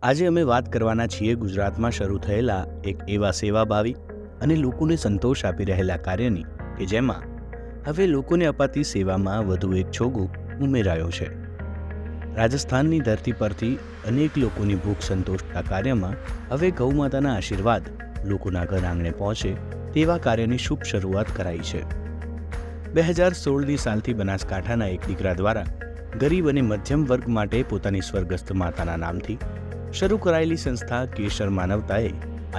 આજે અમે વાત કરવાના છીએ ગુજરાતમાં શરૂ થયેલા એક એવા સેવાભાવી અને લોકોને સંતોષ આપી રહેલા કાર્યની કે જેમાં હવે લોકોને અપાતી સેવામાં વધુ એક છોગો ઉમેરાયો છે. રાજસ્થાનની ધરતી પરથી અનેક લોકોની ભૂખ સંતોષતા કાર્યમાં હવે ગૌમાતાના આશીર્વાદ લોકોના ઘર આંગણે પહોંચે તેવા કાર્યની શુભ શરૂઆત કરાઈ છે. 2016ની સાલથી બનાસકાંઠાના એક દીકરા દ્વારા ગરીબ અને મધ્યમ વર્ગ માટે પોતાની સ્વર્ગસ્થ માતાના નામથી શરૂ કરાયેલી સંસ્થા કેસર માનવતાએ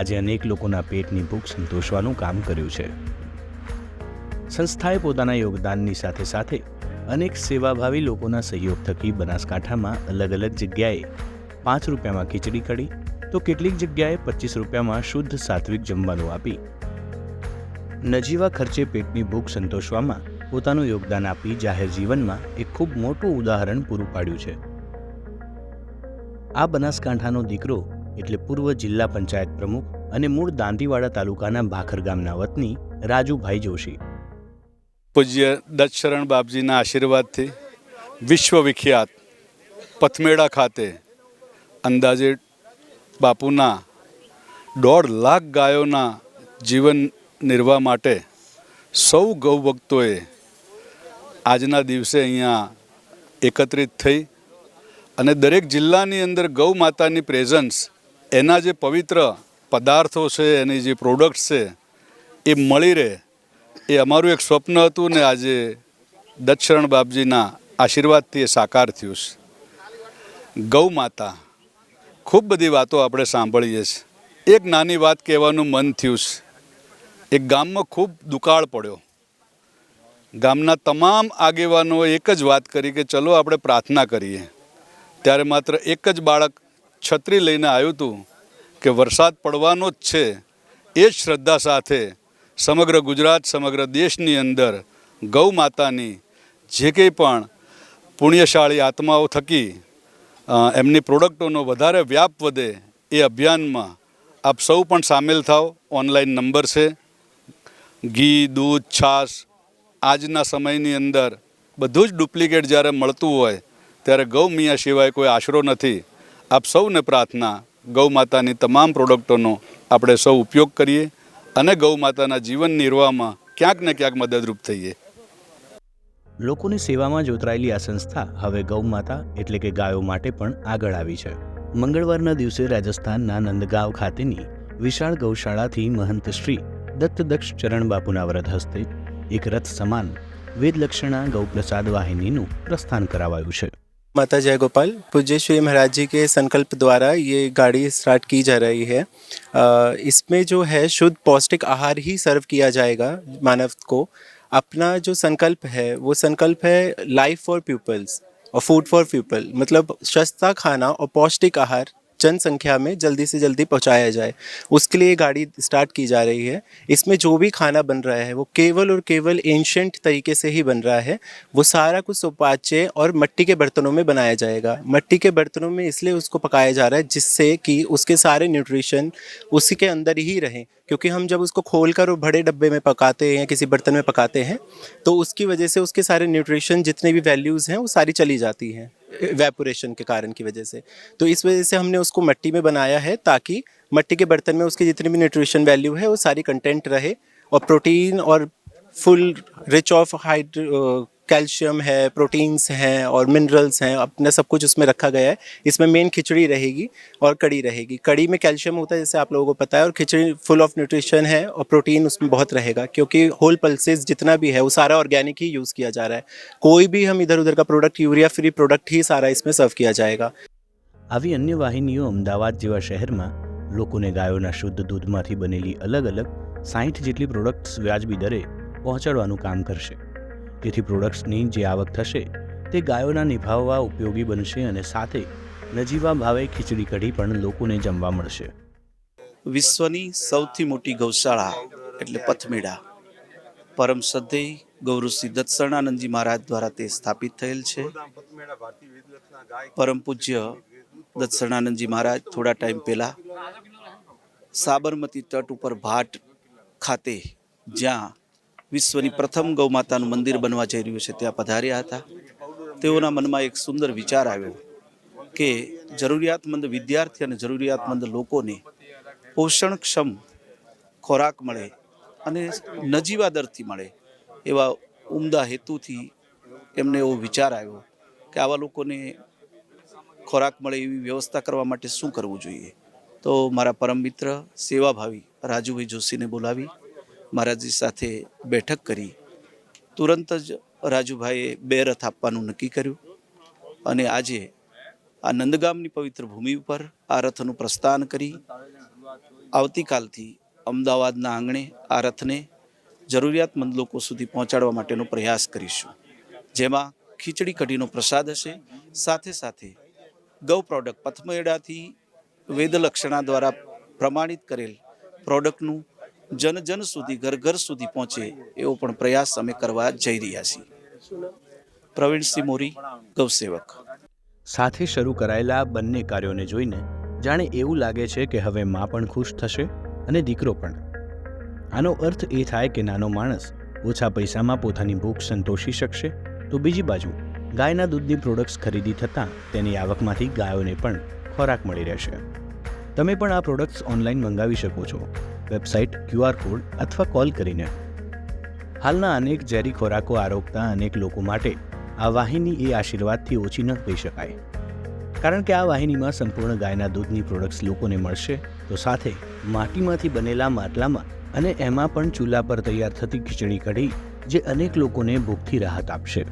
આજે અનેક લોકોના પેટની ભૂખ સંતોષવાનું કામ કર્યું છે. સંસ્થાએ પોતાના યોગદાનની સાથે સાથે અનેક સેવાભાવી લોકોના સહયોગ થકી બનાસકાંઠામાં અલગ અલગ જગ્યાએ 5 રૂપિયામાં ખીચડી કઢી તો કેટલીક જગ્યાએ 25 રૂપિયામાં શુદ્ધ સાત્વિક જમવાનું આપી નજીવા ખર્ચે પેટની ભૂખ સંતોષવામાં પોતાનું યોગદાન આપી જાહેર જીવનમાં એક ખૂબ મોટું ઉદાહરણ પૂરું પાડ્યું છે. આ બનાસકાંઠાનો દીકરો એટલે પૂર્વ જિલ્લા પંચાયત પ્રમુખ અને મૂળ દાંતીવાડા તાલુકાના ભાખર ગામના વતની રાજુભાઈ જોશી. પૂજ્ય દત્તશરણ બાપજીના આશીર્વાદથી વિશ્વ વિખ્યાત પથમેડા ખાતે અંદાજે બાપુના 1.5 લાખ ગાયોના જીવન નિર્વાહ માટે સૌ ગૌભક્તોએ આજના દિવસે અહીંયા એકત્રિત થઈ અને દરેક જિલ્લાની અંદર ગૌ માતાની પ્રેઝન્સ, એના જે પવિત્ર પદાર્થો છે, એની જે પ્રોડક્ટ્સ છે એ મળી રહે, એ અમારું એક સ્વપ્ન હતું ને આજે દત્તશરણ બાપજીના આશીર્વાદથી એ સાકાર થયું છે. ગૌ માતા ખૂબ બધી વાતો આપણે સાંભળીએ છીએ. એક નાની વાત કહેવાનું મન થયું છે. એક ગામમાં ખૂબ દુકાળ પડ્યો. ગામના તમામ આગેવાનોએ એક જ વાત કરી કે ચલો આપણે પ્રાર્થના કરીએ. ત્યારે માત્ર એક જ બાળક છત્રી લઈને આવ્યું હતું કે વરસાદ પડવાનો જ છે. એ જ શ્રદ્ધા સાથે સમગ્ર ગુજરાત, સમગ્ર દેશની અંદર ગૌ માતાની જે કંઈ પણ પુણ્યશાળી આત્માઓ થકી એમની પ્રોડક્ટોનો વધારે વ્યાપ વધે એ અભિયાનમાં આપ સૌ પણ સામેલ થાઓ. ઓનલાઈન નંબર છે. ઘી, દૂધ, છાશ આજના સમયની અંદર બધું જ ડુપ્લિકેટ જ્યારે મળતું હોય ત્યારે ગૌ મિયા સિવાય કોઈ આશરો નથી. આપ સૌને પ્રાર્થના, ગૌ માતાની તમામ પ્રોડક્ટોનો આપણે સૌ ઉપયોગ કરીએ અને ગૌ માતાના જીવન નિર્વાહમાં ક્યાંક ને ક્યાંક મદદરૂપ થઈએ. લોકોની સેવામાં જોતરાયેલી આ સંસ્થા હવે ગૌ માતા એટલે કે ગાયો માટે પણ આગળ આવી છે. મંગળવારના દિવસે રાજસ્થાનના નંદગાંવ ખાતેની વિશાળ ગૌશાળાથી મહંત શ્રી દત્તદક્ષ ચરણ બાપુના વ્રત હસ્તે એક રથ સમાન વેદલક્ષણા गौप्रसाद वाहिनी प्रस्थान करावाયું છે. माता जय गोपाल, पूज्य श्री महाराज जी के संकल्प द्वारा ये गाड़ी स्टार्ट की जा रही है. इसमें जो है शुद्ध पौष्टिक आहार ही सर्व किया जाएगा मानव को. अपना जो संकल्प है वो संकल्प है लाइफ फॉर पीपल्स और फूड फॉर पीपल, मतलब सस्ता खाना और पौष्टिक आहार जनसंख्या में जल्दी से जल्दी पहुंचाया जाए, उसके लिए गाड़ी स्टार्ट की जा रही है. इसमें जो भी खाना बन रहा है वो केवल और केवल एंशंट तरीके से ही बन रहा है. वो सारा कुछ सुपाच्य और मिट्टी के बर्तनों में बनाया जाएगा. मिट्टी के बर्तनों में इसलिए उसको पकाया जा रहा है जिससे कि उसके सारे न्यूट्रिशन उसी के अंदर ही रहें, क्योंकि हम जब उसको खोलकर और बड़े डब्बे में पकाते हैं या किसी बर्तन में पकाते हैं तो उसकी वजह से उसके सारे न्यूट्रिशन जितने भी वैल्यूज़ हैं वो सारी चली जाती हैं इवेपोरेशन के कारण की वजह से. तो इस वजह से हमने उसको मिट्टी में बनाया है ताकि मिट्टी के बर्तन में उसकी जितनी भी न्यूट्रिशन वैल्यू है वो सारी कंटेंट रहे और प्रोटीन और फुल रिच ऑफ कैल्शियम है, प्रोटीन्स हैं और मिनरल्स हैं, अपने सब कुछ उसमें रखा गया है. इसमें मेन खिचड़ी रहेगी और कड़ी रहेगी. कड़ी में कैल्शियम होता है जैसे आप लोगों को पता है, और खिचड़ी फुल ऑफ न्यूट्रिशन है और प्रोटीन उसमें बहुत रहेगा क्योंकि होल पल्सेस जितना भी है वो सारा ऑर्गेनिक ही यूज़ किया जा रहा है. कोई भी हम इधर उधर का प्रोडक्ट, यूरिया फ्री प्रोडक्ट ही सारा इसमें सर्व किया जाएगा. આવી અન્ય વાહિનીઓ અમદાવાદ જેવા શહેરમાં લોકોને ગાયોના શુદ્ધ દૂધમાંથી બનેલી અલગ અલગ 60 જેટલી પ્રોડક્ટ્સ વ્યાજબી દરે પહોંચાડવાનું કામ કરશે. જેથી પ્રોડક્ટ્સની જે આવક થશે તે ગાયોના નિભાવવા ઉપયોગી બનશે અને સાથે નજીવા ભાવે ખીચડી કઢી પણ લોકોને જમવા મળશે. વિશ્વની સૌથી મોટી ગૌશાળા એટલે પથમેડા પરમ શ્રદ્ધેય ગૌઋષિ દત્તશરણાનંદજી મહારાજ દ્વારા તે સ્થાપિત થયેલ છે. પરમ પૂજ્ય દત્તશરણાનંદજી મહારાજ થોડા ટાઈમ પહેલા સાબરમતી તટ ઉપર ભાટ ખાતે જ્યાં વિશ્વની પ્રથમ ગૌમાતાનું મંદિર બનવા જઈ રહ્યું છે ત્યાં પધાર્યા હતા. તેઓના મનમાં એક સુંદર વિચાર આવ્યો કે જરૂરિયાતમંદ વિદ્યાર્થી અને જરૂરિયાતમંદ લોકોને પોષણક્ષમ ખોરાક મળે અને નજીવા દરથી મળે એવા ઉમદા હેતુથી એમને એવો વિચાર આવ્યો કે આવા લોકોને ખોરાક મળે એવી વ્યવસ્થા કરવા માટે શું કરવું જોઈએ. તો મારા પરમ મિત્ર સેવાભાવી રાજુભાઈ જોશીને બોલાવી મહારાજજી સાથે બેઠક કરી. તુરંત જ રાજુભાઈએ 2 રથ આપવાનું નક્કી કર્યું અને આજે આ નંદગામની પવિત્ર ભૂમિ ઉપર આ રથનું પ્રસ્થાન કરી આવતીકાલથી અમદાવાદના આંગણે આ રથને જરૂરિયાતમંદ લોકો સુધી પહોંચાડવા માટેનો પ્રયાસ કરીશું, જેમાં ખીચડી કઢીનો પ્રસાદ હશે. સાથે સાથે ગૌ પ્રોડક્ટ પથમેડાથી વેદલક્ષણા દ્વારા પ્રમાણિત કરેલ પ્રોડક્ટનું જન સુધી ઘર ઘર સુધી પહોંચે એવો પણ પ્રયાસ અમે કરવા જઈ રહ્યા છીએ. પ્રવીણસિંહ મોરી, ગૌસેવક. સાથે શરૂ કરાયેલા આ બંને કાર્યોને જોઈને જાણે એવું લાગે છે કે હવે માં પણ ખુશ થશે અને દીકરો પણ. આનો અર્થ એ થાય કે નાનો માણસ ઓછા પૈસામાં પોતાની ભૂખ સંતોષી શકશે, તો બીજી બાજુ ગાયના દૂધની પ્રોડક્ટ્સ ખરીદી થતાં તેની આવકમાંથી ગાયોને પણ ખોરાક મળી રહેશે. તમે પણ આ પ્રોડક્ટ્સ ઓનલાઈન મંગાવી શકો છો, વેબસાઇટ, QR કોડ અથવા કોલ કરીને. હાલના અનેક ઝેરી ખોરાકો આરોગતા અનેક લોકો માટે આ વાહિની એ આશીર્વાદથી ઓછી ન કહી શકાય. કારણ કે આ વાહિનીમાં સંપૂર્ણ ગાયના દૂધની પ્રોડક્ટ્સ લોકોને મળશે, તો સાથે માટીમાંથી બનેલા માટલામાં અને એમાં પણ ચૂલા પર તૈયાર થતી ખીચડી કઢી, જે અનેક લોકોને ભૂખથી રાહત આપશે.